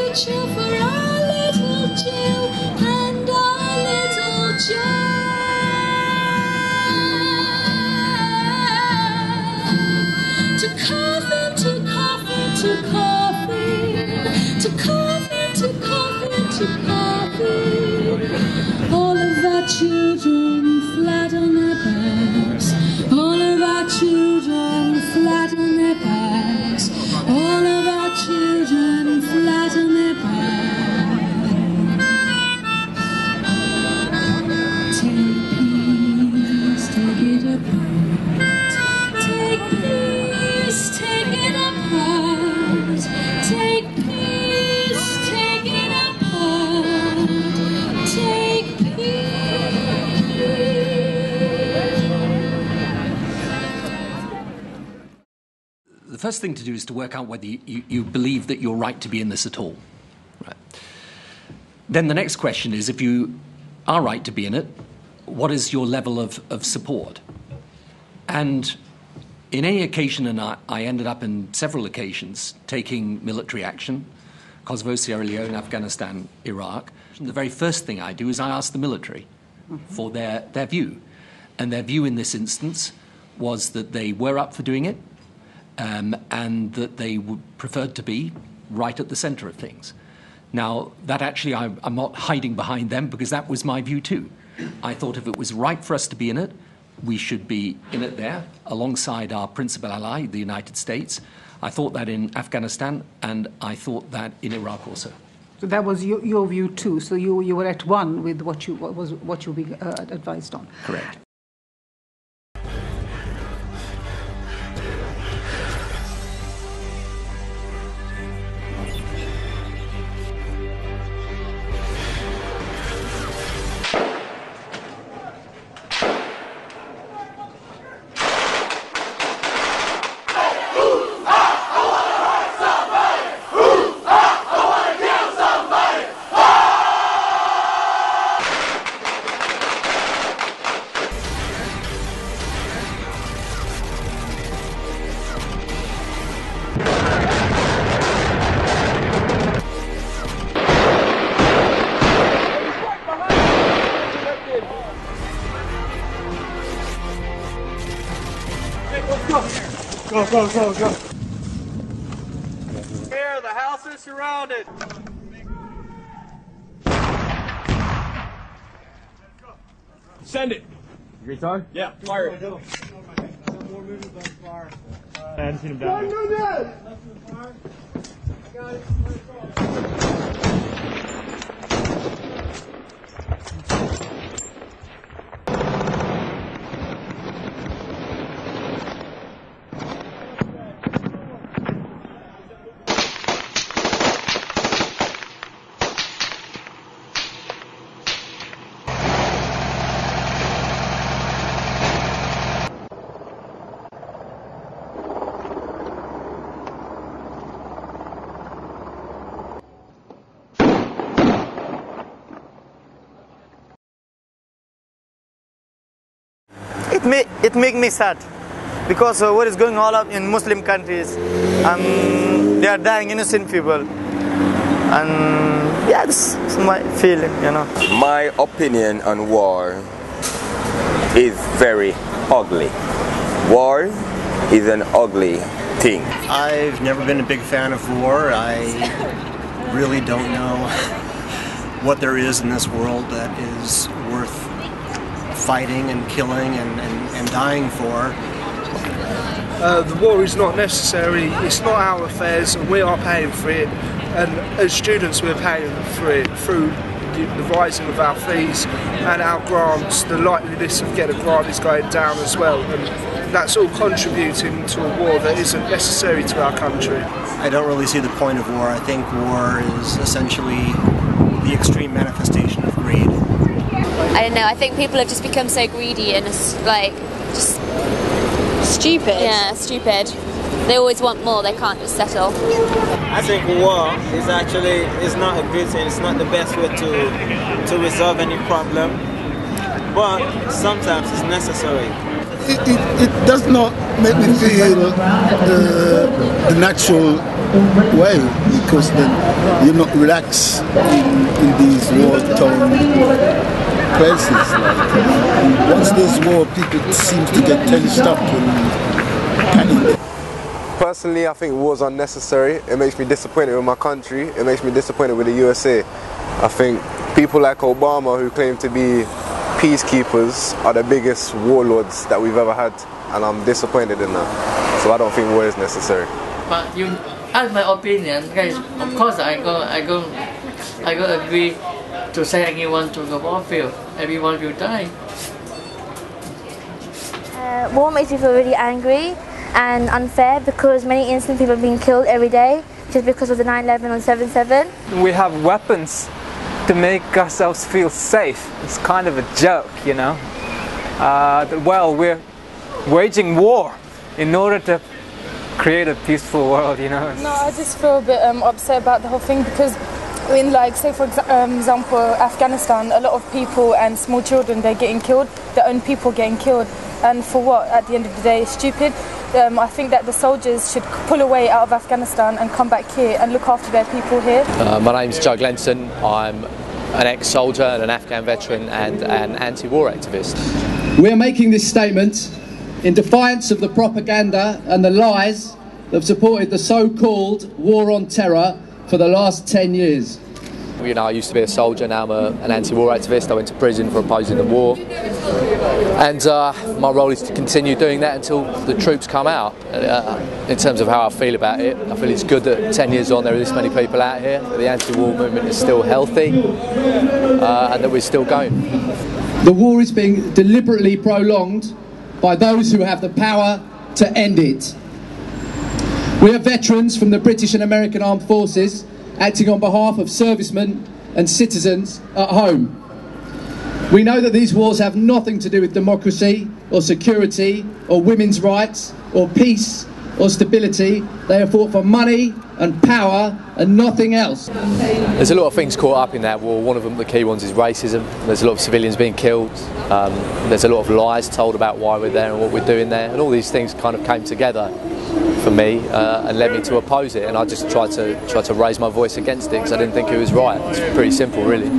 future for our little Jill and our little Jan. To coffin, to coffin, to coffin, to coffin, to coffin, to coffin. All of our children flat on their backs. All of our children flat on their backs. All of our children flat on their backs. Take peace, take it apart. Take peace, take it apart. Take peace, take it apart. Take peace. The first thing to do is to work out whether you believe that you're right to be in this at all. Right. Then the next question is, if you are right to be in it, what is your level of support? And in any occasion, and I ended up in several occasions taking military action, Kosovo, Sierra Leone, Afghanistan, Iraq, the very first thing I do is I ask the military for their view. And their view in this instance was that they were up for doing it, and that they preferred to be right at the centre of things. Now, that actually, I'm not hiding behind them, because that was my view too. I thought if it was right for us to be in it, we should be in it there, alongside our principal ally, the United States. I thought that in Afghanistan, and I thought that in Iraq also. So that was your view too. So you were at one with what you were being advised on. Correct. Go, go, go, go. Here, the house is surrounded. Send it. Retard? Yeah, fire it. I hadn't seen him down there. It make me sad, because what is going on up in Muslim countries, they are dying innocent people, and yeah, this is my feeling, you know. My opinion on war is very ugly. War is an ugly thing. I've never been a big fan of war. I really don't know what there is in this world that is worth fighting and killing and dying for. The war is not necessary, it's not our affairs, and we are paying for it, and as students we're paying for it through the rising of our fees and our grants. The likeliness of getting a grant is going down as well, and that's all contributing to a war that isn't necessary to our country. I don't really see the point of war. I think war is essentially the extreme manifestation of greed. I don't know, I think people have just become so greedy and like just stupid. Yeah, stupid. They always want more, they can't just settle. I think war is not a good thing, it's not the best way to resolve any problem, but sometimes it's necessary. It does not make me feel the natural Well, because then you're not relaxed in these war-torn places. Like, once there's war, people seem to get tensed up and panic. Personally, I think war's unnecessary. It makes me disappointed with my country. It makes me disappointed with the USA. I think people like Obama, who claim to be peacekeepers, are the biggest warlords that we've ever had, and I'm disappointed in that. So I don't think war is necessary. But you ask my opinion, guys. Of course, I go agree to say anyone to the war field. Everyone will die. War makes me feel really angry and unfair because many innocent people are being killed every day just because of the 9/11 and 7/7. We have weapons to make ourselves feel safe. It's kind of a joke, you know. Well, we're waging war in order to create a peaceful world, you know. No, I just feel a bit upset about the whole thing because in, like, say for example, Afghanistan, a lot of people and small children, they're getting killed, their own people getting killed, and for what? At the end of the day, it's stupid. I think that the soldiers should pull away out of Afghanistan and come back here and look after their people here. My name's Joe Glenson. I'm an ex-soldier and an Afghan veteran and an anti-war activist. We are making this statement in defiance of the propaganda and the lies that have supported the so-called war on terror for the last 10 years. You know, I used to be a soldier, now I'm an anti-war activist. I went to prison for opposing the war. And my role is to continue doing that until the troops come out. In terms of how I feel about it, I feel it's good that 10 years on there are this many people out here, that the anti-war movement is still healthy, and that we're still going. The war is being deliberately prolonged by those who have the power to end it. We are veterans from the British and American Armed Forces acting on behalf of servicemen and citizens at home. We know that these wars have nothing to do with democracy or security or women's rights or peace or stability. They are fought for money and power and nothing else. There's a lot of things caught up in that war. One of them, the key ones, is racism. There's a lot of civilians being killed. There's a lot of lies told about why we're there and what we're doing there, and all these things kind of came together for me and led me to oppose it, and I just tried to raise my voice against it because I didn't think it was right. It's pretty simple, really.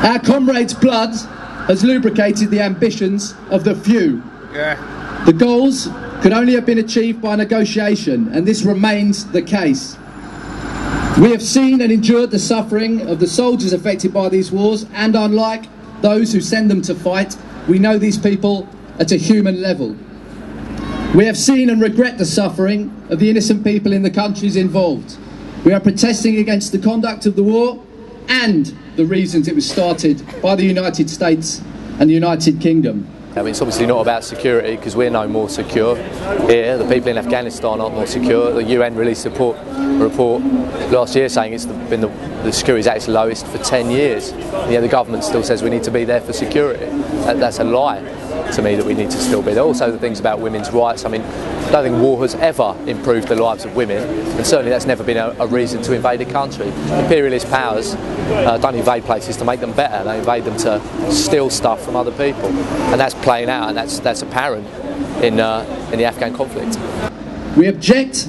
Our comrades' blood has lubricated the ambitions of the few. Yeah. The goals could only have been achieved by negotiation, and this remains the case. We have seen and endured the suffering of the soldiers affected by these wars, and unlike those who send them to fight, we know these people at a human level. We have seen and regret the suffering of the innocent people in the countries involved. We are protesting against the conduct of the war and the reasons it was started by the United States and the United Kingdom. I mean, it's obviously not about security because we're no more secure here. The people in Afghanistan aren't more secure. The UN released a report last year saying the security is actually lowest for 10 years. And yet the government still says we need to be there for security. That's a lie to me, that we need to still be there. Also the things about women's rights. I mean, I don't think war has ever improved the lives of women, and certainly that's never been a reason to invade a country. Imperialist powers don't invade places to make them better, they invade them to steal stuff from other people, and that's playing out, and that's apparent in the Afghan conflict. We object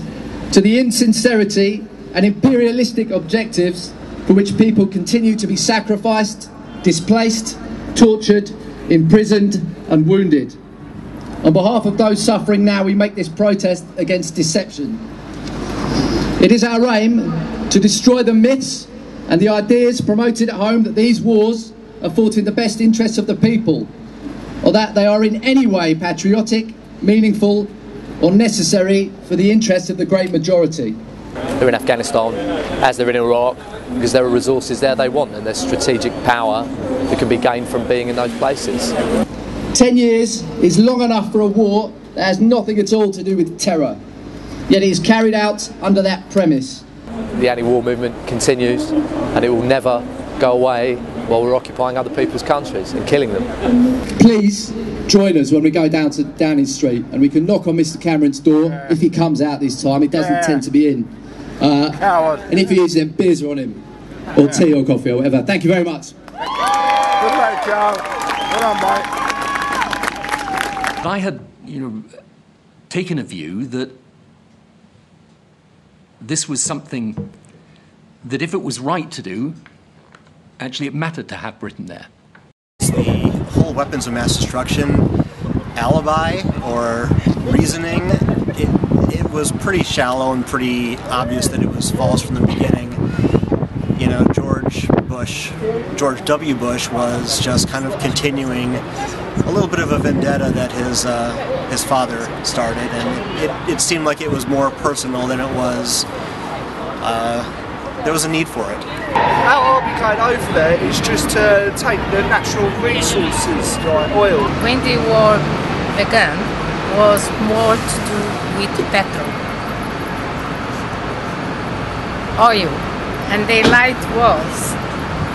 to the insincerity and imperialistic objectives for which people continue to be sacrificed, displaced, tortured, imprisoned and wounded. On behalf of those suffering now, we make this protest against deception. It is our aim to destroy the myths and the ideas promoted at home that these wars are fought in the best interests of the people, or that they are in any way patriotic, meaningful or necessary for the interests of the great majority. They're in Afghanistan, as they're in Iraq, because there are resources there they want, and there's strategic power that can be gained from being in those places. 10 years is long enough for a war that has nothing at all to do with terror, yet it is carried out under that premise. The anti-war movement continues, and it will never go away while we're occupying other people's countries and killing them. Please join us when we go down to Downing Street, and we can knock on Mr Cameron's door if he comes out this time. He doesn't tend to be in. And if he is, then beers are on him, or tea or coffee or whatever. Thank you very much. Good night, Joe. Well done, mate. I had, taken a view that this was something that if it was right to do, actually it mattered to have Britain there. The whole weapons of mass destruction alibi or reasoning, it was pretty shallow and pretty obvious that it was false from the beginning. You know, George W. Bush was just kind of continuing a little bit of a vendetta that his father started, and it seemed like it was more personal than it was, there was a need for it. Our army going over there is just to take the natural resources like oil. When the war began, was more to do with petrol, oil, and the light was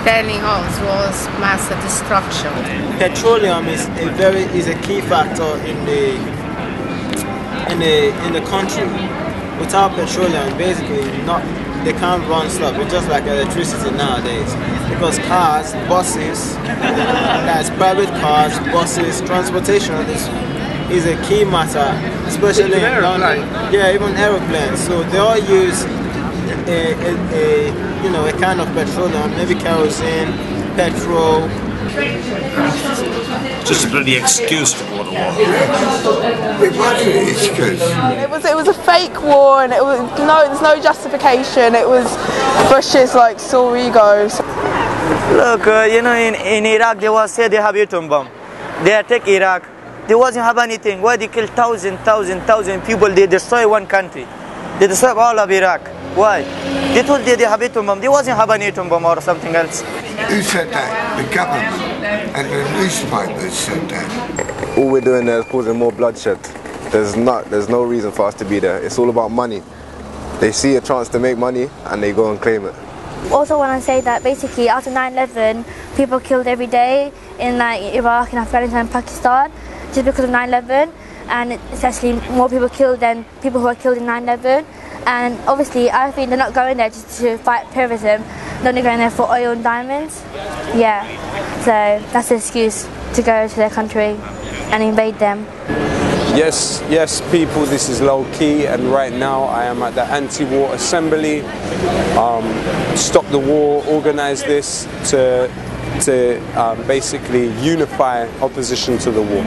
telling us was mass destruction. Petroleum is a key factor in the country. Without petroleum, basically they can't run stuff. It's just like electricity nowadays. Because cars, buses, that's private cars, buses, transportation is a key matter, especially in London. Yeah, even aeroplanes. So they all use a kind of petroleum, maybe kerosene, petrol. Just a bloody excuse to go to war. It wasn't an excuse. It was a fake war, and there's no justification. It was Bush's sore egos. Look, in Iraq they was said they have atom bomb. They attack Iraq. They wasn't have anything. Why they kill thousand people? They destroy one country. They destroy all of Iraq. Why? They told they have atom bomb. They wasn't have an atom bomb or something else. Who said that? The government and the newspapers said that. All we're doing there is causing more bloodshed. There's no reason for us to be there. It's all about money. They see a chance to make money and they go and claim it. Also want to say that basically after 9/11, people killed every day in Iraq and Afghanistan and Pakistan just because of 9/11, and it's actually more people killed than people who are killed in 9/11. And obviously I think they're not going there just to fight terrorism, they're only going there for oil and diamonds. Yeah, so that's the excuse to go to their country and invade them. Yes, people, this is low key, and right now I am at the anti-war assembly. Stop the war, organize this to basically unify opposition to the war.